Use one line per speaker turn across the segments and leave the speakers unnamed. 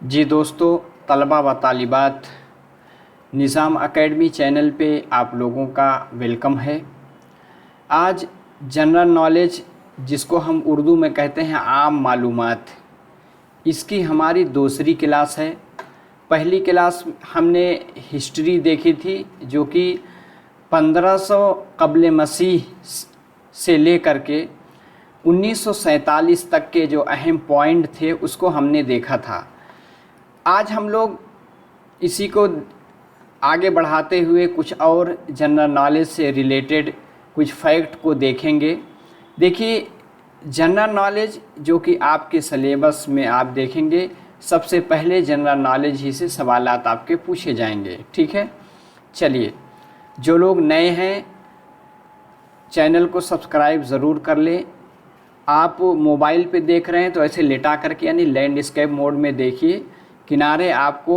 जी दोस्तों, तलबा व तालिबात, निज़ाम एकेडमी चैनल पे आप लोगों का वेलकम है। आज जनरल नॉलेज, जिसको हम उर्दू में कहते हैं आम मालूमात, इसकी हमारी दूसरी क्लास है। पहली क्लास हमने हिस्ट्री देखी थी, जो कि 1500 कब्ल मसीह से लेकर के 1947 तक के जो अहम पॉइंट थे उसको हमने देखा था। आज हम लोग इसी को आगे बढ़ाते हुए कुछ और जनरल नॉलेज से रिलेटेड कुछ फैक्ट को देखेंगे। देखिए, जनरल नॉलेज जो कि आपके सिलेबस में आप देखेंगे, सबसे पहले जनरल नॉलेज ही से सवालात आपके पूछे जाएंगे। ठीक है, चलिए, जो लोग नए हैं चैनल को सब्सक्राइब ज़रूर कर लें। आप मोबाइल पे देख रहे हैं तो ऐसे लेटा करके यानी लैंडस्केप मोड में देखिए। किनारे आपको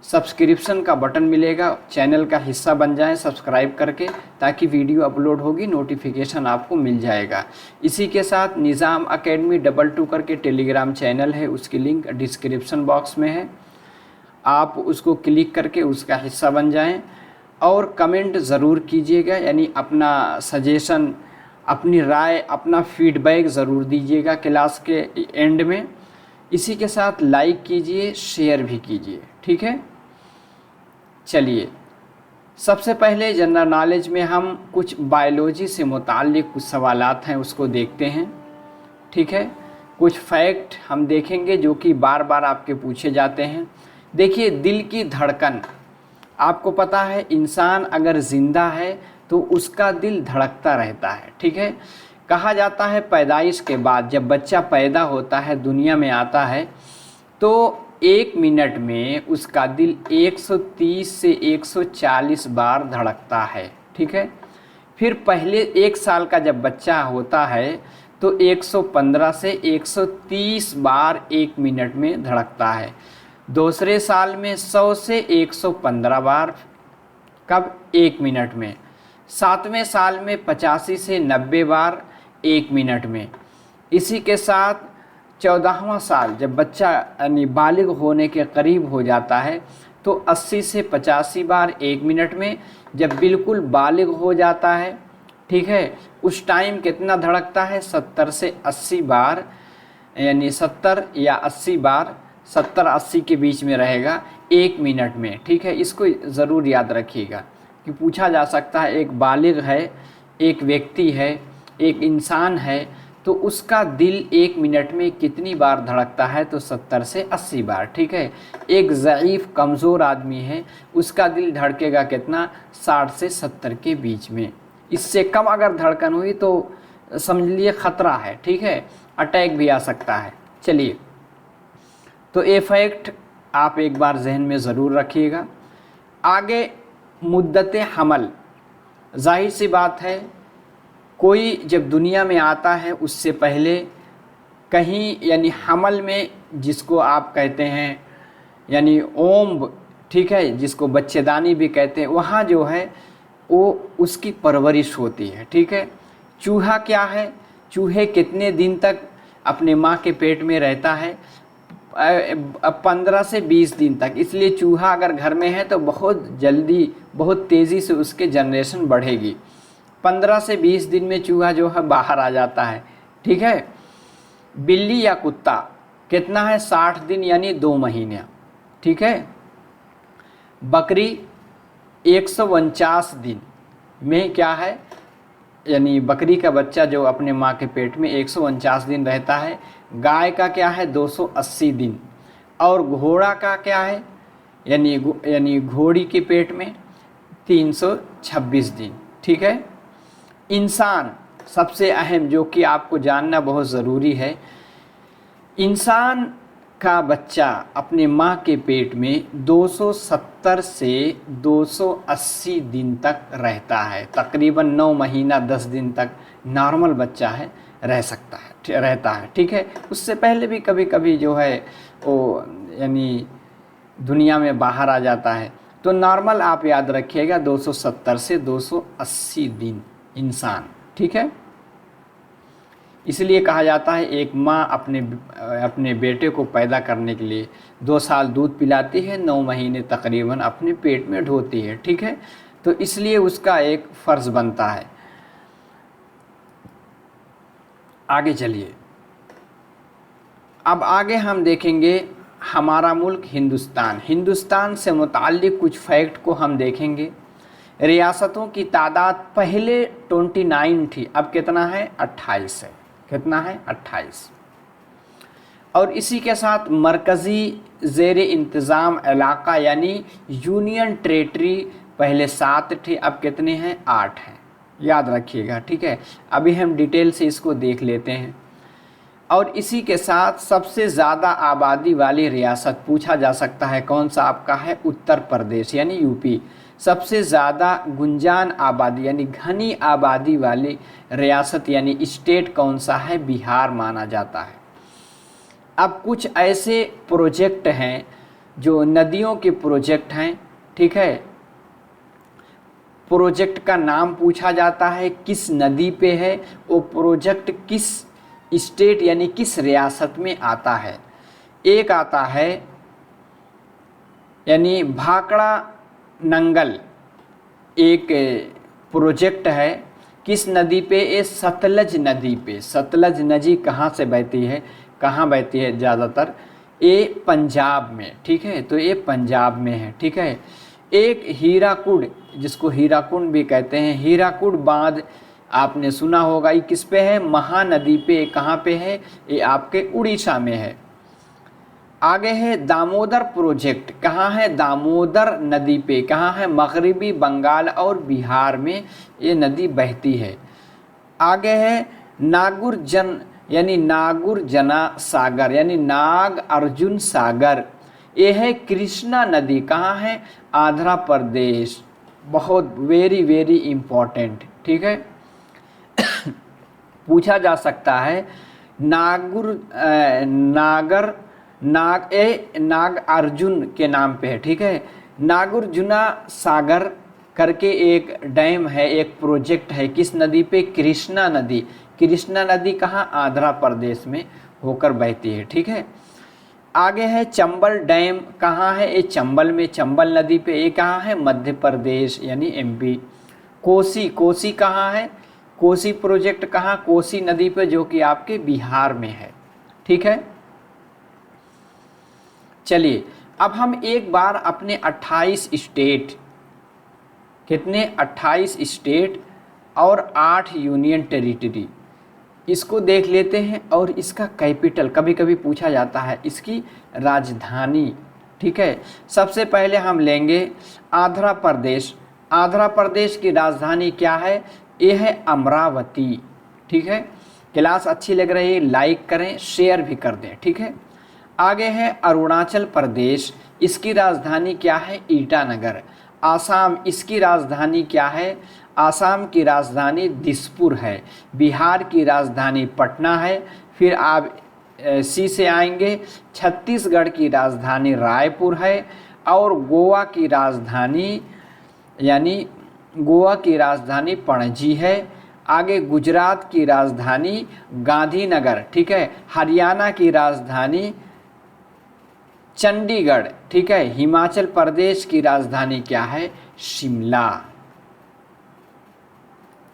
सब्सक्रिप्शन का बटन मिलेगा, चैनल का हिस्सा बन जाएं सब्सक्राइब करके, ताकि वीडियो अपलोड होगी नोटिफिकेशन आपको मिल जाएगा। इसी के साथ निज़ाम एकेडमी 22 करके टेलीग्राम चैनल है, उसकी लिंक डिस्क्रिप्शन बॉक्स में है। आप उसको क्लिक करके उसका हिस्सा बन जाएं और कमेंट ज़रूर कीजिएगा, यानी अपना सजेशन, अपनी राय, अपना फीडबैक ज़रूर दीजिएगा क्लास के एंड में। इसी के साथ लाइक कीजिए, शेयर भी कीजिए। ठीक है, चलिए, सबसे पहले जनरल नॉलेज में हम कुछ बायोलॉजी से मुताल्लिक़ कुछ सवालात हैं उसको देखते हैं। ठीक है, कुछ फैक्ट हम देखेंगे जो कि बार बार आपके पूछे जाते हैं। देखिए, दिल की धड़कन, आपको पता है इंसान अगर ज़िंदा है तो उसका दिल धड़कता रहता है। ठीक है, कहा जाता है पैदाइश के बाद जब बच्चा पैदा होता है, दुनिया में आता है, तो 1 मिनट में उसका दिल 130 से 140 बार धड़कता है। ठीक है, फिर पहले 1 साल का जब बच्चा होता है तो 115 से 130 बार 1 मिनट में धड़कता है। दूसरे साल में 100 से 115 बार, कब? 1 मिनट में। 7वें साल में 85 से 90 बार 1 मिनट में। इसी के साथ 14वां साल जब बच्चा यानी बालिग होने के करीब हो जाता है तो 80 से 85 बार 1 मिनट में। जब बिल्कुल बालिग हो जाता है, ठीक है, उस टाइम कितना धड़कता है? 70 से 80 बार, यानी 70 या 80 बार, 70-80 के बीच में रहेगा 1 मिनट में। ठीक है, इसको ज़रूर याद रखिएगा कि पूछा जा सकता है एक बालिग है, एक व्यक्ति है, एक इंसान है, तो उसका दिल 1 मिनट में कितनी बार धड़कता है? तो 70 से 80 बार। ठीक है, एक ज़ईफ़ कमज़ोर आदमी है, उसका दिल धड़केगा कितना? 60 से 70 के बीच में। इससे कम अगर धड़कन हुई तो समझ लिए ख़तरा है। ठीक है, अटैक भी आ सकता है। चलिए, तो ये फैक्ट आप एक बार जहन में ज़रूर रखिएगा। आगे मुद्दत हमल, जाहिर सी बात है, कोई जब दुनिया में आता है उससे पहले कहीं यानी हमल में, जिसको आप कहते हैं यानी ओम्ब, ठीक है, जिसको बच्चेदानी भी कहते हैं, वहाँ जो है वो उसकी परवरिश होती है। ठीक है, चूहा क्या है, चूहे कितने दिन तक अपने माँ के पेट में रहता है? 15 से 20 दिन तक। इसलिए चूहा अगर घर में है तो बहुत जल्दी, बहुत तेज़ी से उसके जनरेशन बढ़ेगी। 15 से 20 दिन में चूहा जो है बाहर आ जाता है। ठीक है, बिल्ली या कुत्ता कितना है? 60 दिन यानी 2 महीने। ठीक है, बकरी 149 दिन में क्या है, यानी बकरी का बच्चा जो अपने माँ के पेट में 149 दिन रहता है। गाय का क्या है? 280 दिन। और घोड़ा का क्या है, यानी घोड़ी के पेट में 326 दिन। ठीक है, इंसान सबसे अहम, जो कि आपको जानना बहुत ज़रूरी है, इंसान का बच्चा अपने माँ के पेट में 270 से 280 दिन तक रहता है। तकरीबन 9 महीना 10 दिन तक नॉर्मल बच्चा है, रहता है। ठीक है, उससे पहले भी कभी कभी जो है वो यानी दुनिया में बाहर आ जाता है। तो नॉर्मल आप याद रखिएगा 270 से 280 दिन इंसान। ठीक है, इसलिए कहा जाता है एक माँ अपने बेटे को पैदा करने के लिए 2 साल दूध पिलाती है, 9 महीने तकरीबन अपने पेट में ढोती है, ठीक है। तो इसलिए उसका एक फ़र्ज़ बनता है। आगे चलिए, अब आगे हम देखेंगे हमारा मुल्क हिंदुस्तान से मुताल्लिक़ कुछ फैक्ट को हम देखेंगे। रियासतों की तादाद पहले 29 थी, अब कितना है? 28 है। कितना है? 28। और इसी के साथ मरकज़ी ज़ेर इंतज़ाम इलाक़ा यानी यूनियन टेरेटरी पहले 7 थे, अब कितने हैं? 8 हैं। याद रखिएगा, ठीक है। अभी हम डिटेल से इसको देख लेते हैं। और इसी के साथ सबसे ज़्यादा आबादी वाली रियासत पूछा जा सकता है कौन सा आपका है? उत्तर प्रदेश यानी यूपी। सबसे ज़्यादा गुंजान आबादी यानी घनी आबादी वाली रियासत यानी स्टेट कौन सा है? बिहार माना जाता है। अब कुछ ऐसे प्रोजेक्ट हैं जो नदियों के प्रोजेक्ट हैं, ठीक है। प्रोजेक्ट का नाम पूछा जाता है, किस नदी पे है, वो प्रोजेक्ट किस स्टेट यानी किस रियासत में आता है। एक आता है यानी भाखड़ा नंगल, एक प्रोजेक्ट है, किस नदी पे? ये सतलज नदी पे। सतलज नदी कहाँ से बहती है? कहाँ बहती है ज़्यादातर? ये पंजाब में, ठीक है। तो ये पंजाब में है, ठीक है। एक हीराकुड, जिसको हीराकुंड भी कहते हैं, हीराकुड बांध आपने सुना होगा, ये किस पे है? महानदी पे। कहाँ पे है? ये आपके उड़ीसा में है। आगे है दामोदर प्रोजेक्ट, कहाँ है? दामोदर नदी पे। कहाँ है? मगरबी बंगाल और बिहार में ये नदी बहती है। आगे है नागार्जुन सागर यानी नाग अर्जुन सागर, ये है कृष्णा नदी। कहाँ है? आंध्र प्रदेश। बहुत वेरी वेरी इम्पोर्टेंट, ठीक है। पूछा जा सकता है नाग अर्जुन के नाम पे है, ठीक है। नागार्जुना सागर करके एक डैम है, एक प्रोजेक्ट है, किस नदी पे? कृष्णा नदी। कृष्णा नदी कहाँ? आंध्र प्रदेश में होकर बहती है, ठीक है। आगे है चंबल डैम, कहाँ है? ये चंबल में, चंबल नदी पे। ये कहाँ है? मध्य प्रदेश यानी एमपी। कोसी कहाँ है? कोसी प्रोजेक्ट कहाँ? कोसी नदी पे, जो कि आपके बिहार में है, ठीक है। चलिए, अब हम एक बार अपने 28 स्टेट, कितने? 28 स्टेट और 8 यूनियन टेरिटरी, इसको देख लेते हैं। और इसका कैपिटल कभी कभी पूछा जाता है, इसकी राजधानी, ठीक है। सबसे पहले हम लेंगे आंध्र प्रदेश। आंध्र प्रदेश की राजधानी क्या है? ये है अमरावती, ठीक है। क्लास अच्छी लग रही है, लाइक करें, शेयर भी कर दें, ठीक है। आगे है अरुणाचल प्रदेश, इसकी राजधानी क्या है? ईटानगर। आसाम, इसकी राजधानी क्या है? आसाम की राजधानी दिसपुर है। बिहार की राजधानी पटना है। फिर आप सी से आएंगे, छत्तीसगढ़ की राजधानी रायपुर है। और गोवा की राजधानी पणजी है। आगे गुजरात की राजधानी गांधीनगर, ठीक है। हरियाणा की राजधानी चंडीगढ़, ठीक है। हिमाचल प्रदेश की राजधानी क्या है? शिमला।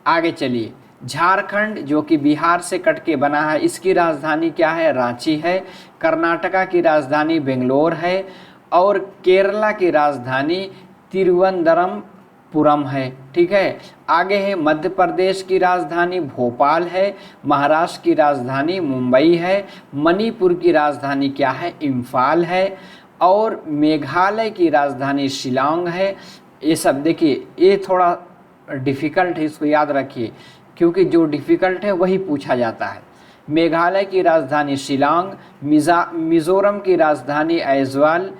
आगे चलिए, झारखंड जो कि बिहार से कट के बना है, इसकी राजधानी क्या है? रांची है। कर्नाटका की राजधानी बेंगलोर है। और केरला की राजधानी तिरुवनंतपुरम है, ठीक है। आगे है मध्य प्रदेश की राजधानी भोपाल है। महाराष्ट्र की राजधानी मुंबई है। मणिपुर की राजधानी क्या है? इम्फाल है। और मेघालय की राजधानी शिलांग है। ये सब देखिए, ये थोड़ा डिफ़िकल्ट है, इसको याद रखिए, क्योंकि जो डिफ़िकल्ट है वही पूछा जाता है। मेघालय की राजधानी शिलांग, मिज़ोरम की राजधानी आइजवाल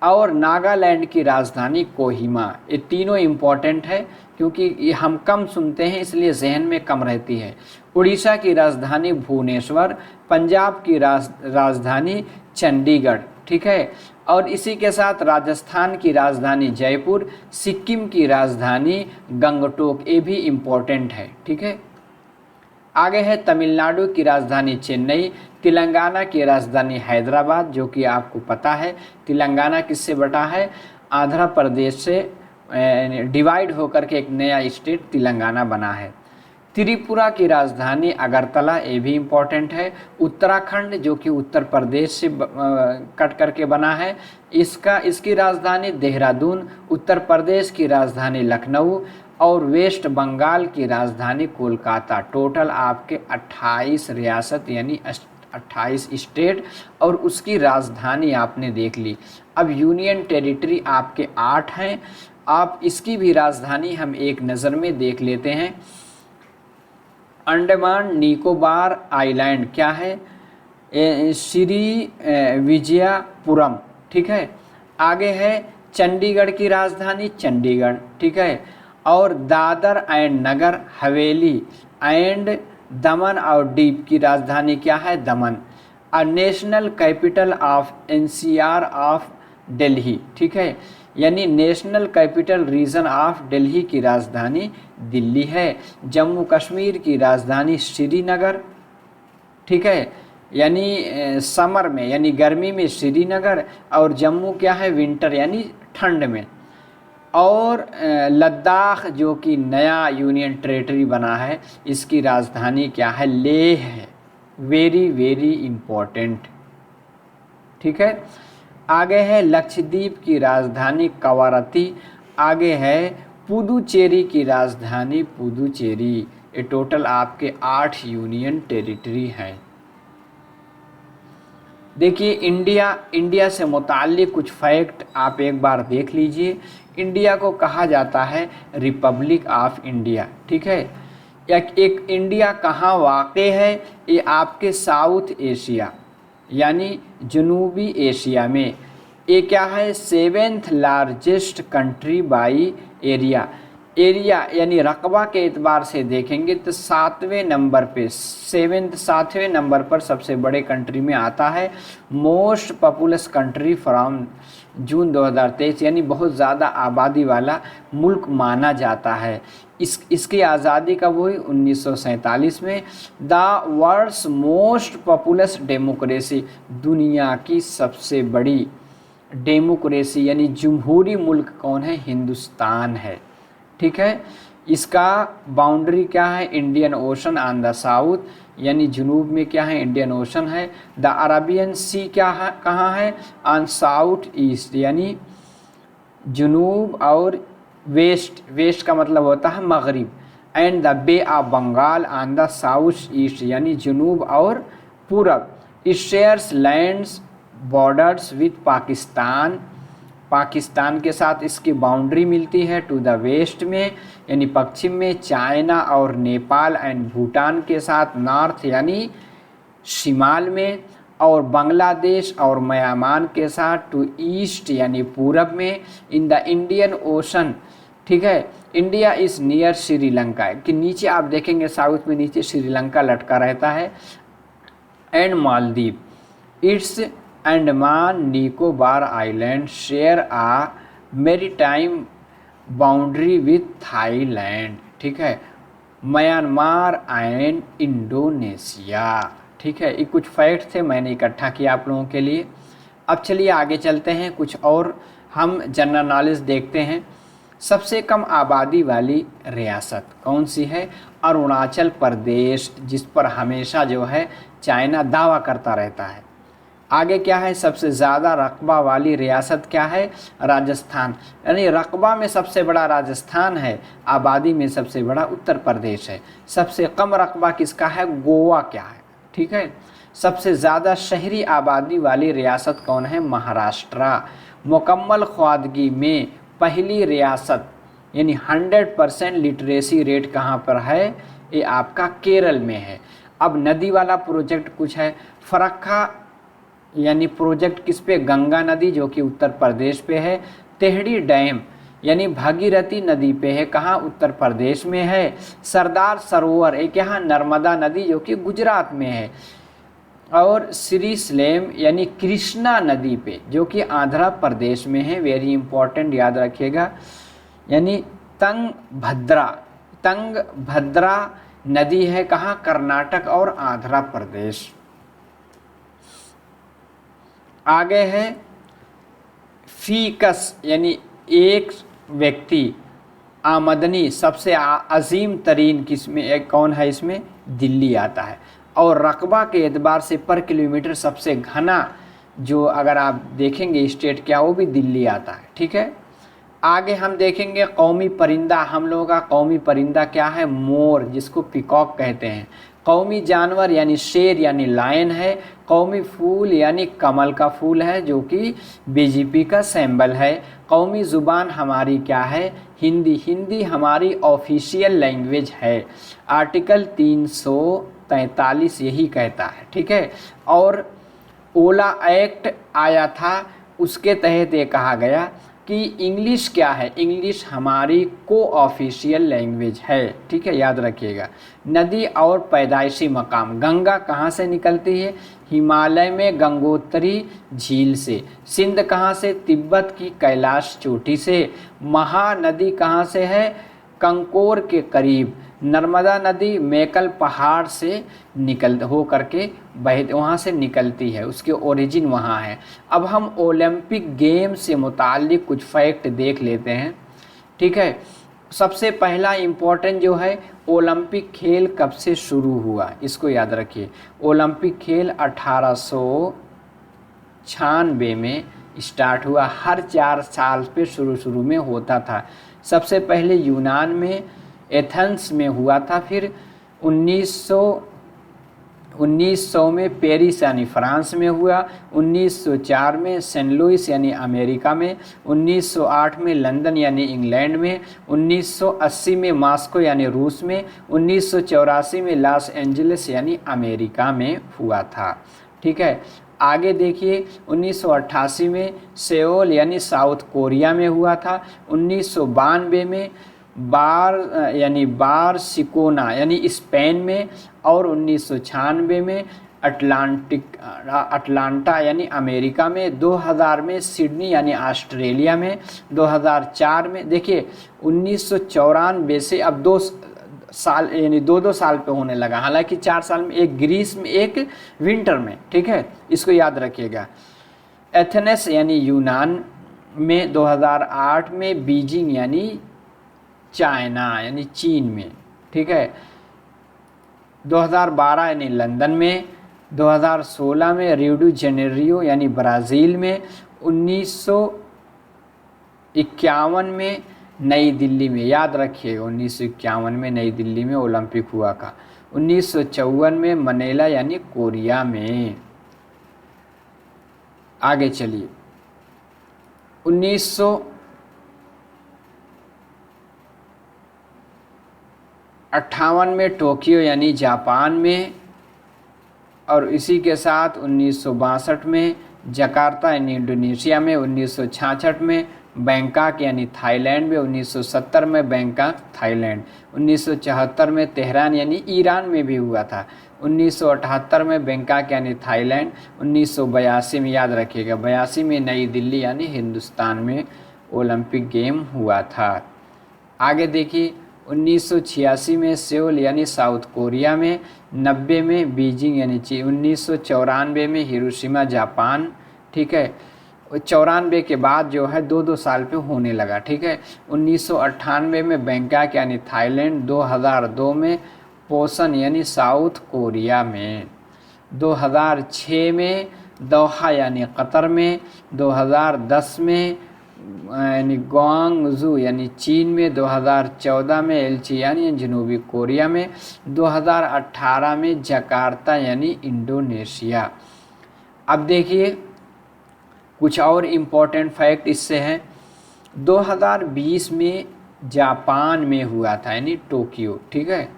और नागालैंड की राजधानी कोहिमा। ये तीनों इम्पॉर्टेंट है, क्योंकि ये हम कम सुनते हैं इसलिए जहन में कम रहती है। उड़ीसा की राजधानी भुवनेश्वर, पंजाब की राजधानी चंडीगढ़, ठीक है। और इसी के साथ राजस्थान की राजधानी जयपुर, सिक्किम की राजधानी गंगटोक, ये भी इम्पोर्टेंट है, ठीक है। आगे है तमिलनाडु की राजधानी चेन्नई, तेलंगाना की राजधानी हैदराबाद, जो कि आपको पता है तेलंगाना किससे बटा है, आंध्र प्रदेश से डिवाइड होकर के एक नया स्टेट तेलंगाना बना है। त्रिपुरा की राजधानी अगरतला, ये भी इम्पोर्टेंट है। उत्तराखंड जो कि उत्तर प्रदेश से कट करके बना है, इसकी राजधानी देहरादून। उत्तर प्रदेश की राजधानी लखनऊ और वेस्ट बंगाल की राजधानी कोलकाता। टोटल आपके 28 रियासत यानी 28 स्टेट और उसकी राजधानी आपने देख ली। अब यूनियन टेरिटरी आपके 8 हैं। आप इसकी भी राजधानी हम एक नज़र में देख लेते हैं। अंडमान निकोबार आइलैंड क्या है, श्री विजयपुरम, ठीक है। आगे है चंडीगढ़ की राजधानी चंडीगढ़, ठीक है। और दादर एंड नगर हवेली एंड दमन और दीव की राजधानी क्या है, दमन। National capital of NCR of Delhi, ठीक है, यानी national capital region of Delhi की राजधानी दिल्ली है। जम्मू कश्मीर की राजधानी श्रीनगर, ठीक है, यानी समर में यानी गर्मी में श्रीनगर, और जम्मू क्या है, विंटर यानी ठंड में। और लद्दाख जो कि नया यूनियन टेरिटरी बना है, इसकी राजधानी क्या है, लेह है। वेरी वेरी इम्पोर्टेंट, ठीक है। आगे है लक्षद्वीप की राजधानी कवारत्ती। आगे है पुदुचेरी की राजधानी पुदुचेरी। ये टोटल आपके 8 यूनियन टेरिटरी हैं। देखिए इंडिया से मुताल्लिक कुछ फैक्ट आप एक बार देख लीजिए। इंडिया को कहा जाता है रिपब्लिक ऑफ इंडिया, ठीक है। एक इंडिया कहाँ वाक़े है, ये आपके साउथ एशिया यानी जनूबी एशिया में। ये क्या है, 7th largest country by area यानी रकबा के एतबार से देखेंगे तो 7वें नंबर पे 7वें नंबर पर सबसे बड़े कंट्री में आता है। Most populous country from June 2023 यानी बहुत ज़्यादा आबादी वाला मुल्क माना जाता है। इसकी आज़ादी कब हुई, 1947 में। The world's most populous democracy, दुनिया की सबसे बड़ी डेमोक्रेसी यानी जमहूरी मुल्क कौन है, हिंदुस्तान है, ठीक है। इसका बाउंड्री क्या है, Indian ocean on the south यानी जनूब में क्या है, इंडियन ओशन है। द अरेबियन सी क्या है, कहाँ है, ऑन साउथ ईस्ट यानी जनूब और वेस्ट का मतलब होता है मगरिब। And the bay of Bengal on the south east यानी जनूब और पूरब। It shares lands borders with Pakistan के साथ इसकी बाउंड्री मिलती है। टू द वेस्ट में यानी पश्चिम में चाइना और नेपाल एंड भूटान के साथ, नॉर्थ यानी शिमाल में, और बांग्लादेश और म्यांमार के साथ टू ईस्ट यानी पूरब में। इन द इंडियन ओशन, ठीक है। इंडिया इज़ नियर श्रीलंका, कि नीचे आप देखेंगे साउथ में नीचे श्रीलंका लटका रहता है। And Maldives, it's Andaman Nicobar island share a maritime boundary with Thailand, ठीक है, म्यांमार एंड इंडोनेशिया, ठीक है। ये कुछ फैक्ट थे मैंने इकट्ठा किया आप लोगों के लिए। अब चलिए आगे चलते हैं, कुछ और हम जनरल नॉलेज देखते हैं। सबसे कम आबादी वाली रियासत कौन सी है, अरुणाचल प्रदेश, जिस पर हमेशा जो है चाइना दावा करता रहता है। आगे क्या है, सबसे ज़्यादा रकबा वाली रियासत क्या है, राजस्थान, यानी रकबा में सबसे बड़ा राजस्थान है, आबादी में सबसे बड़ा उत्तर प्रदेश है। सबसे कम रकबा किसका है, गोवा क्या है, ठीक है। सबसे ज़्यादा शहरी आबादी वाली रियासत कौन है, महाराष्ट्र। मुकम्मल ख्वादगी में पहली रियासत यानी 100% लिटरेसी रेट कहाँ पर है, ये आपका केरल में है। अब नदी वाला प्रोजेक्ट कुछ है, फरक्का यानी प्रोजेक्ट किस पे, गंगा नदी जो कि उत्तर प्रदेश पे है। तेहड़ी डैम यानी भागीरथी नदी पे है, कहाँ, उत्तर प्रदेश में है। सरदार सरोवर एक यहाँ नर्मदा नदी जो कि गुजरात में है। और श्री स्लेम यानी कृष्णा नदी पे जो कि आंध्र प्रदेश में है, वेरी इंपॉर्टेंट याद रखिएगा। यानी तंगभद्रा नदी है कहाँ, कर्नाटक और आंध्र प्रदेश। आगे है फीकस यानी एक व्यक्ति, आमदनी सबसे अजीम तरीन किसमें एक कौन है, इसमें दिल्ली आता है। और रकबा के एतबार से पर किलोमीटर सबसे घना जो अगर आप देखेंगे स्टेट क्या, वो भी दिल्ली आता है। ठीक है, आगे हम देखेंगे कौमी परिंदा। हम लोगों का कौमी परिंदा क्या है, मोर, जिसको पीकॉक कहते हैं। कौमी जानवर यानी शेर यानी लायन है। कौमी फूल यानी कमल का फूल है, जो कि बीजेपी का सिंबल है। कौमी ज़ुबान हमारी क्या है, हिंदी। हिंदी हमारी ऑफिशियल लैंग्वेज है। आर्टिकल 343 यही कहता है। ठीक है, और ओला एक्ट आया था, उसके तहत ये कहा गया कि इंग्लिश क्या है, इंग्लिश हमारी को ऑफिशियल लैंग्वेज है। ठीक है, याद रखिएगा। नदी और पैदाइशी मकाम, गंगा कहाँ से निकलती है, हिमालय में गंगोत्री झील से। सिंध कहाँ से, तिब्बत की कैलाश चोटी से। महानदी कहाँ से है, कंकोर के करीब। नर्मदा नदी मेकल पहाड़ से निकल हो करके बह वहाँ से निकलती है, उसके ओरिजिन वहाँ है। अब हम ओलंपिक गेम से मुताल्लिक कुछ फैक्ट देख लेते हैं। ठीक है, सबसे पहला इम्पोर्टेंट जो है, ओलंपिक खेल कब से शुरू हुआ, इसको याद रखिए। ओलंपिक खेल 1896 में स्टार्ट हुआ। हर 4 साल पे शुरू में होता था। सबसे पहले यूनान में एथेंस में हुआ था, फिर 1900 में पेरिस यानी फ्रांस में हुआ। 1904 में सेंट लुइस यानी अमेरिका में। 1908 में लंदन यानी इंग्लैंड में। 1980 में मॉस्को यानी रूस में। 1984 में लॉस एंजलिस यानी अमेरिका में हुआ था। ठीक है, आगे देखिए 1988 में सेओल यानी साउथ कोरिया में हुआ था। 1992 में बारसिकोना यानी स्पेन में। और 1996 में अटलांटा यानी अमेरिका में। 2000 में सिडनी यानी ऑस्ट्रेलिया में। 2004 में देखिए 1994 से अब 2 साल यानी 2 साल पे होने लगा, हालांकि 4 साल में, एक ग्रीस में एक विंटर में। ठीक है, इसको याद रखिएगा। एथेंस यानी यूनान में 2008 में। बीजिंग यानी चाइना यानी चीन में। ठीक है, 2012 यानी लंदन में। 2016 में रियो डी जेनेरियो यानी ब्राज़ील में। 1951 में नई दिल्ली में, याद रखिएगा 1951 में नई दिल्ली में ओलंपिक हुआ था। 1954 में मनीला यानी कोरिया में। आगे चलिए 1958 में टोक्यो यानी जापान में। और इसी के साथ 1962 में जकार्ता यानी इंडोनेशिया में। 1966 में बैंकॉक यानी थाईलैंड में। 1970 में बैंकॉक थाईलैंड। 1974 में तेहरान यानी ईरान में भी हुआ था। 1978 में बैंकॉक यानी थाईलैंड। 1982 में, याद रखिएगा 82 में नई दिल्ली यानी हिंदुस्तान में ओलंपिक गेम हुआ था। आगे देखिए 1986 में सेओल यानी साउथ कोरिया में। 90 में बीजिंग यानी चीन। 1994 में हिरोशिमा जापान। ठीक है, 94 के बाद जो है 2 साल पे होने लगा। ठीक है, 1998 में बैंकॉक यानी थाईलैंड। 2002 में पोसन यानी साउथ कोरिया में। 2006 में दोहा यानी कतर में। 2010 में यानी ग्वांगझू यानी चीन में। 2014 में एल्चियान यानी जनूबी कोरिया में। 2018 में जकार्ता यानी इंडोनेशिया। अब देखिए कुछ और इम्पोर्टेंट फैक्ट इससे हैं। 2020 में जापान में हुआ था यानी टोक्यो। ठीक है,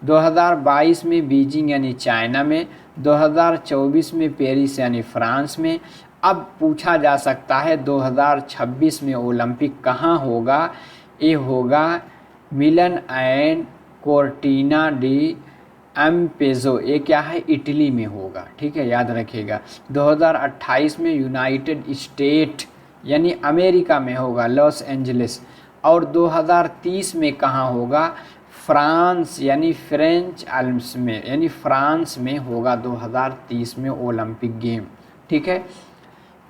2022 में बीजिंग यानी चाइना में। 2024 में पेरिस यानी फ्रांस में। अब पूछा जा सकता है 2026 में ओलंपिक कहाँ होगा। ये होगा मिलन एंड कोर्टिना डी एम्पेजो, ये क्या है, इटली में होगा। ठीक है, याद रखिएगा। 2028 में यूनाइटेड स्टेट यानी अमेरिका में होगा, लॉस एंजलिस। और 2030 में कहाँ होगा, फ्रांस यानी फ्रेंच आलम्स में यानी फ्रांस में होगा 2030 में ओलंपिक गेम। ठीक है,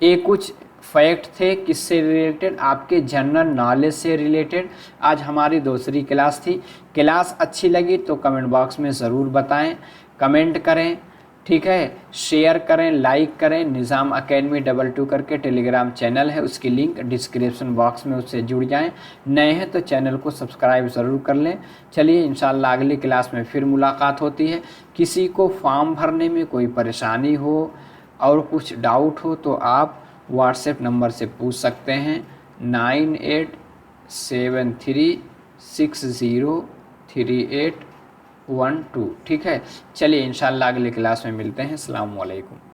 ये कुछ फैक्ट थे किससे रिलेटेड, आपके जनरल नॉलेज से रिलेटेड। आज हमारी दूसरी क्लास थी। क्लास अच्छी लगी तो कमेंट बॉक्स में ज़रूर बताएं, कमेंट करें, ठीक है, शेयर करें, लाइक करें। निज़ाम अकेडमी 22 करके टेलीग्राम चैनल है, उसकी लिंक डिस्क्रिप्शन बॉक्स में, उससे जुड़ जाएं। नए हैं तो चैनल को सब्सक्राइब ज़रूर कर लें। चलिए इंशाल्लाह अगली क्लास में फिर मुलाकात होती है। किसी को फॉर्म भरने में कोई परेशानी हो और कुछ डाउट हो तो आप व्हाट्सएप नंबर से पूछ सकते हैं 9873603812। ठीक है, चलिए इंशाल्लाह अगली क्लास में मिलते हैं। अस्सलाम वालेकुम।